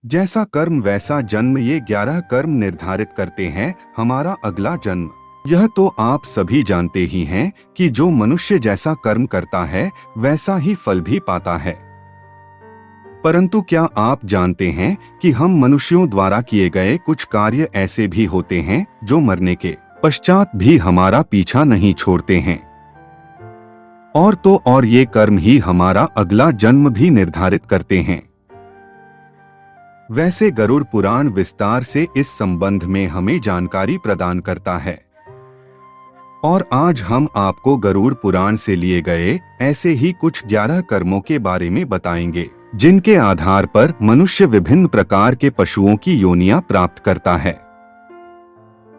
जैसा कर्म वैसा जन्म, ये 11 कर्म निर्धारित करते हैं हमारा अगला जन्म। यह तो आप सभी जानते ही हैं कि जो मनुष्य जैसा कर्म करता है वैसा ही फल भी पाता है। परंतु क्या आप जानते हैं कि हम मनुष्यों द्वारा किए गए कुछ कार्य ऐसे भी होते हैं जो मरने के पश्चात भी हमारा पीछा नहीं छोड़ते हैं। और तो और ये कर्म ही हमारा अगला जन्म भी निर्धारित करते हैं। वैसे गरुड़ पुराण विस्तार से इस संबंध में हमें जानकारी प्रदान करता है। और आज हम आपको गरुड़ पुराण से लिए गए ऐसे ही कुछ 11 कर्मों के बारे में बताएंगे, जिनके आधार पर मनुष्य विभिन्न प्रकार के पशुओं की योनियां प्राप्त करता है।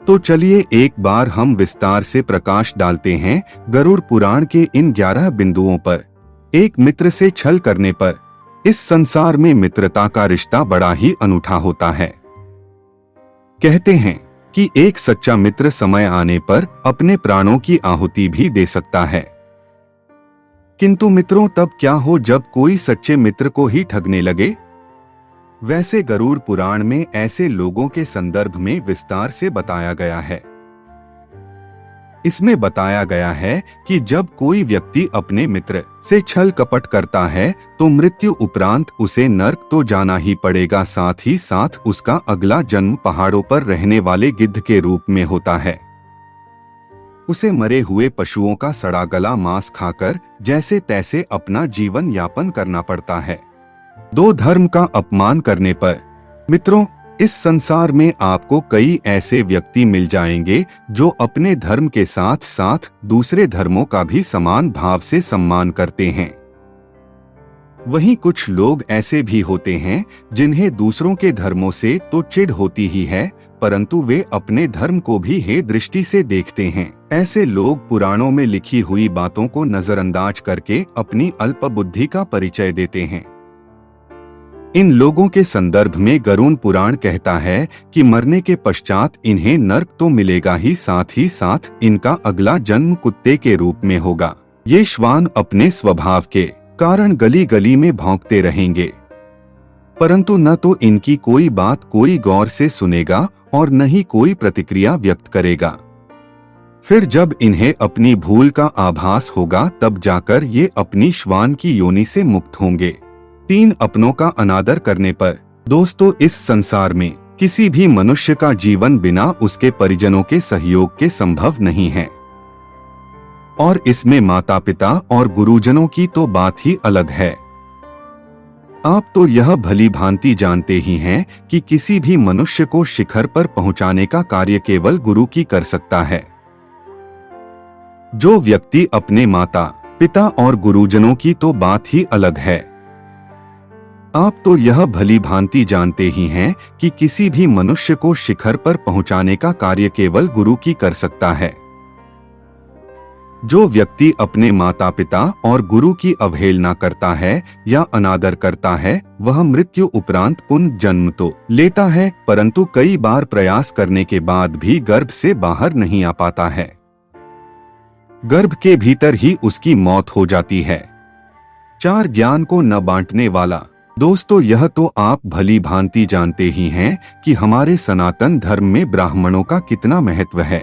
तो चलिए एक बार हम विस्तार से प्रकाश डालते हैं गरुड़ पुराण के इन 11 बिंदुओं पर। एक मित्र से छल करने पर। इस संसार में मित्रता का रिश्ता बड़ा ही अनूठा होता है। कहते हैं कि एक सच्चा मित्र समय आने पर अपने प्राणों की आहुति भी दे सकता है। किंतु मित्रों तब क्या हो जब कोई सच्चे मित्र को ही ठगने लगे। वैसे गरुड़ पुराण में ऐसे लोगों के संदर्भ में विस्तार से बताया गया है। इसमें बताया गया है कि जब कोई व्यक्ति अपने मित्र से छल कपट करता है तो मृत्यु उपरांत उसे नर्क तो जाना ही पड़ेगा, साथ ही साथ उसका अगला जन्म पहाड़ों पर रहने वाले गिद्ध के रूप में होता है। उसे मरे हुए पशुओं का सड़ा गला मांस खाकर जैसे तैसे अपना जीवन यापन करना पड़ता है। दो धर्म का अपमान करने पर। मित्रों, इस संसार में आपको कई ऐसे व्यक्ति मिल जाएंगे जो अपने धर्म के साथ साथ दूसरे धर्मों का भी समान भाव से सम्मान करते हैं। वहीं कुछ लोग ऐसे भी होते हैं जिन्हें दूसरों के धर्मों से तो चिढ़ होती ही है, परंतु वे अपने धर्म को भी हे दृष्टि से देखते हैं। ऐसे लोग पुराणों में लिखी हुई बातों को नजरअंदाज करके अपनी अल्प बुद्धि का परिचय देते हैं। इन लोगों के संदर्भ में गरुड़ पुराण कहता है कि मरने के पश्चात इन्हें नर्क तो मिलेगा ही साथ इनका अगला जन्म कुत्ते के रूप में होगा। ये श्वान अपने स्वभाव के कारण गली गली में भौंकते रहेंगे, परंतु न तो इनकी कोई बात कोई गौर से सुनेगा और न ही कोई प्रतिक्रिया व्यक्त करेगा। फिर जब इन्हें अपनी भूल का आभास होगा तब जाकर ये अपनी श्वान की योनि से मुक्त होंगे। 3 अपनों का अनादर करने पर। दोस्तों, इस संसार में किसी भी मनुष्य का जीवन बिना उसके परिजनों के सहयोग के संभव नहीं है, और इसमें माता पिता और गुरुजनों की तो बात ही अलग है। आप तो यह भली भांति जानते ही हैं कि किसी भी मनुष्य को शिखर पर पहुंचाने का कार्य केवल गुरु की कर सकता है। जो व्यक्ति अपने माता पिता और गुरुजनों की तो बात ही अलग है। आप तो यह भली भांति जानते ही हैं कि किसी भी मनुष्य को शिखर पर पहुंचाने का कार्य केवल गुरु की कर सकता है। जो व्यक्ति अपने माता पिता और गुरु की अवहेलना करता है या अनादर करता है वह मृत्यु उपरांत पुनर्जन्म तो लेता है, परंतु कई बार प्रयास करने के बाद भी गर्भ से बाहर नहीं आ पाता है। गर्भ के भीतर ही उसकी मौत हो जाती है। 4 ज्ञान को न बांटने वाला। दोस्तों, यह तो आप भली भांति जानते ही हैं कि हमारे सनातन धर्म में ब्राह्मणों का कितना महत्व है।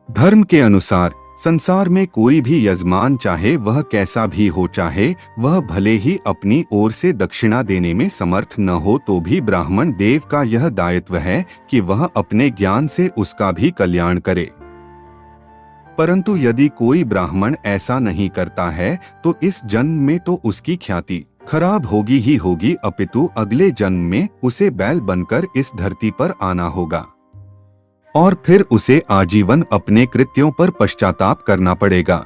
धर्म के अनुसार संसार में कोई भी यजमान, चाहे वह कैसा भी हो, चाहे वह भले ही अपनी ओर से दक्षिणा देने में समर्थ न हो, तो भी ब्राह्मण देव का यह दायित्व है कि वह अपने ज्ञान से उसका भी कल्याण करे। परंतु यदि कोई ब्राह्मण ऐसा नहीं करता है तो इस जन्म में तो उसकी ख्याति खराब होगी ही होगी, अपितु अगले जन्म में उसे बैल बनकर इस धरती पर आना होगा और फिर उसे आजीवन अपने कृत्यों पर पश्चाताप करना पड़ेगा।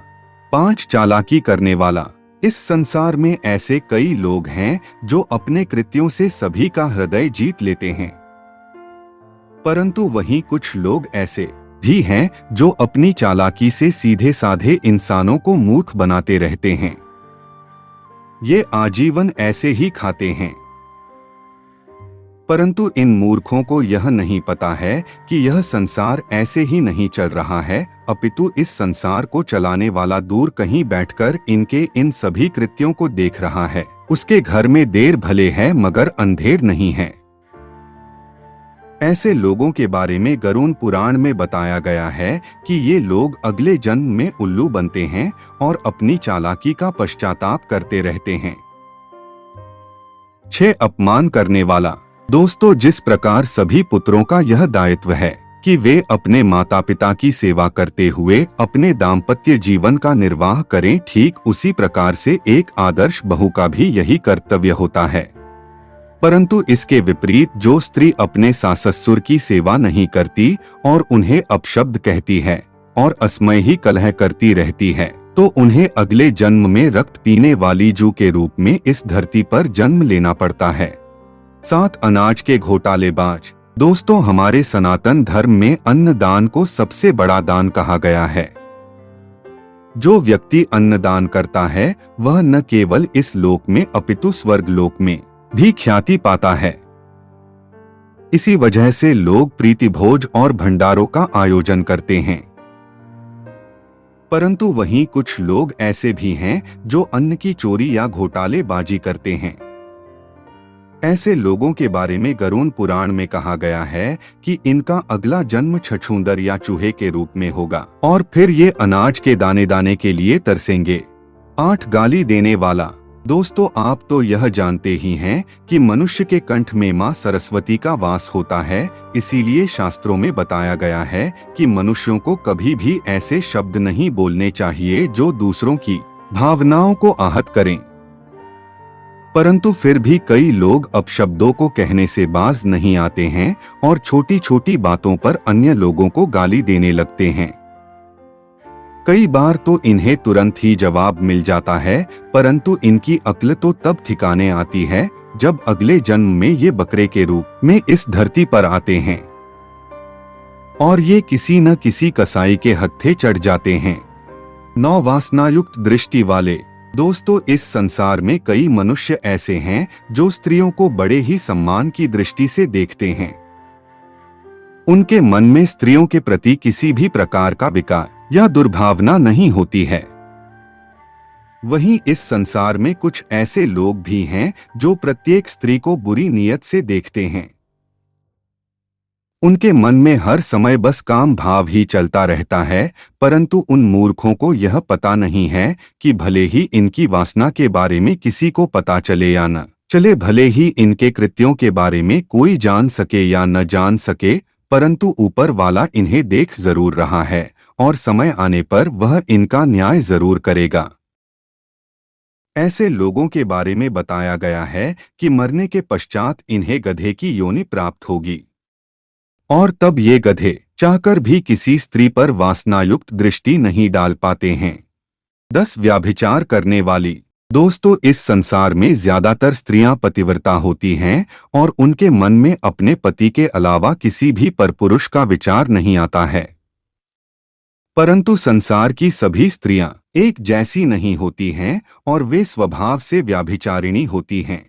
5 चालाकी करने वाला। इस संसार में ऐसे कई लोग हैं जो अपने कृत्यों से सभी का हृदय जीत लेते हैं, परंतु वहीं कुछ लोग ऐसे भी हैं जो अपनी चालाकी से सीधे साधे इंसानों को मूर्ख बनाते रहते हैं। ये आजीवन ऐसे ही खाते हैं, परंतु इन मूर्खों को यह नहीं पता है कि यह संसार ऐसे ही नहीं चल रहा है, अपितु इस संसार को चलाने वाला दूर कहीं बैठकर इनके इन सभी कृत्यों को देख रहा है। उसके घर में देर भले है मगर अंधेर नहीं है। ऐसे लोगों के बारे में गरुड़ पुराण में बताया गया है कि ये लोग अगले जन्म में उल्लू बनते हैं और अपनी चालाकी का पश्चाताप करते रहते हैं। 6 अपमान करने वाला। दोस्तों, जिस प्रकार सभी पुत्रों का यह दायित्व है कि वे अपने माता पिता की सेवा करते हुए अपने दाम्पत्य जीवन का निर्वाह करें, ठीक उसी प्रकार से एक आदर्श बहू का भी यही कर्तव्य होता है। परंतु इसके विपरीत जो स्त्री अपने सास ससुर की सेवा नहीं करती और उन्हें अपशब्द कहती है और असमय ही कलह करती रहती है, तो उन्हें अगले जन्म में रक्त पीने वाली जू के रूप में इस धरती पर जन्म लेना पड़ता है। 7 अनाज के घोटालेबाज। दोस्तों, हमारे सनातन धर्म में अन्नदान को सबसे बड़ा दान कहा गया है। जो व्यक्ति अन्नदान करता है वह न केवल इस लोक में अपितु स्वर्ग लोक में भी ख्याति पाता है। इसी वजह से लोग प्रीति भोज और भंडारों का आयोजन करते हैं। परंतु वहीं कुछ लोग ऐसे भी हैं जो अन्न की चोरी या घोटालेबाजी करते हैं। ऐसे लोगों के बारे में गरुड़ पुराण में कहा गया है कि इनका अगला जन्म छछूंदर या चूहे के रूप में होगा और फिर ये अनाज के दाने दाने के लिए तरसेंगे। 8 गाली देने वाला। दोस्तों, आप तो यह जानते ही हैं कि मनुष्य के कंठ में मां सरस्वती का वास होता है। इसीलिए शास्त्रों में बताया गया है कि मनुष्यों को कभी भी ऐसे शब्द नहीं बोलने चाहिए जो दूसरों की भावनाओं को आहत करें। परंतु फिर भी कई लोग अपशब्दों को कहने से बाज नहीं आते हैं और छोटी छोटी बातों पर अन्य लोगों को गाली देने लगते हैं। कई बार तो इन्हें तुरंत ही जवाब मिल जाता है, परंतु इनकी अक्ल तो तब ठिकाने आती है जब अगले जन्म में ये बकरे के रूप में इस धरती पर आते हैं और ये किसी न किसी कसाई के हत्थे चढ़ जाते हैं। 9 वासनायुक्त दृष्टि वाले। दोस्तों, इस संसार में कई मनुष्य ऐसे हैं जो स्त्रियों को बड़े ही सम्मान की दृष्टि से देखते हैं। उनके मन में स्त्रियों के प्रति किसी भी प्रकार का विकार या दुर्भावना नहीं होती है। वहीं इस संसार में कुछ ऐसे लोग भी हैं जो प्रत्येक स्त्री को बुरी नीयत से देखते हैं। उनके मन में हर समय बस काम भाव ही चलता रहता है, परंतु उन मूर्खों को यह पता नहीं है कि भले ही इनकी वासना के बारे में किसी को पता चले या न चले, भले ही इनके कृत्यों के बारे में कोई जान सके या न जान सके, परंतु ऊपर वाला इन्हें देख जरूर रहा है और समय आने पर वह इनका न्याय जरूर करेगा। ऐसे लोगों के बारे में बताया गया है कि मरने के पश्चात इन्हें गधे की योनि प्राप्त होगी और तब ये गधे चाहकर भी किसी स्त्री पर वासनायुक्त दृष्टि नहीं डाल पाते हैं। 10 व्यभिचार करने वाली। दोस्तों, इस संसार में ज्यादातर स्त्रियां पतिव्रता होती हैं और उनके मन में अपने पति के अलावा किसी भी परपुरुष का विचार नहीं आता है। परंतु संसार की सभी स्त्रियां एक जैसी नहीं होती हैं और वे स्वभाव से व्यभिचारिणी होती हैं।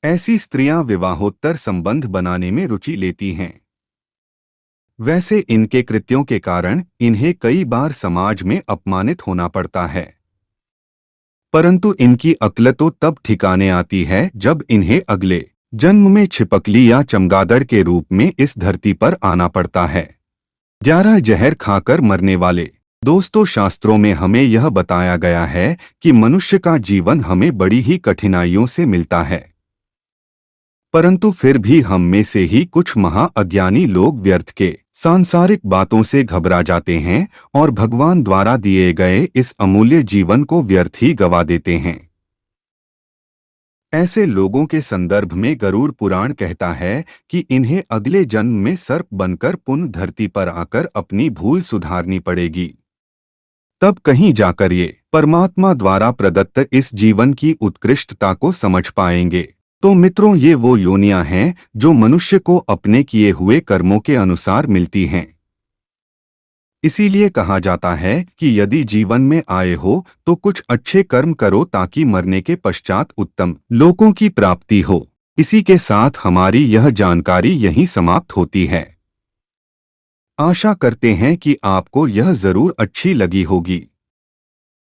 ऐसी स्त्रियां विवाहोत्तर संबंध बनाने में रुचि लेती हैं। वैसे इनके कृत्यों के कारण इन्हें कई बार समाज में अपमानित होना पड़ता है, परंतु इनकी अक्ल तो तब ठिकाने आती है जब इन्हें अगले जन्म में छिपकली या चमगादड़ के रूप में इस धरती पर आना पड़ता है। 11 जहर खाकर मरने वाले। दोस्तों, शास्त्रों में हमें यह बताया गया है कि मनुष्य का जीवन हमें बड़ी ही कठिनाइयों से मिलता है, परंतु फिर भी हम में से ही कुछ महा अज्ञानी लोग व्यर्थ के सांसारिक बातों से घबरा जाते हैं और भगवान द्वारा दिए गए इस अमूल्य जीवन को व्यर्थ ही गवा देते हैं। ऐसे लोगों के संदर्भ में गरुड़ पुराण कहता है कि इन्हें अगले जन्म में सर्प बनकर पुनः धरती पर आकर अपनी भूल सुधारनी पड़ेगी। तब कहीं जाकर ये परमात्मा द्वारा प्रदत्त इस जीवन की उत्कृष्टता को समझ पाएंगे। तो मित्रों, ये वो योनियां हैं जो मनुष्य को अपने किए हुए कर्मों के अनुसार मिलती हैं। इसीलिए कहा जाता है कि यदि जीवन में आए हो तो कुछ अच्छे कर्म करो ताकि मरने के पश्चात उत्तम लोकों की प्राप्ति हो। इसी के साथ हमारी यह जानकारी यहीं समाप्त होती है। आशा करते हैं कि आपको यह जरूर अच्छी लगी होगी।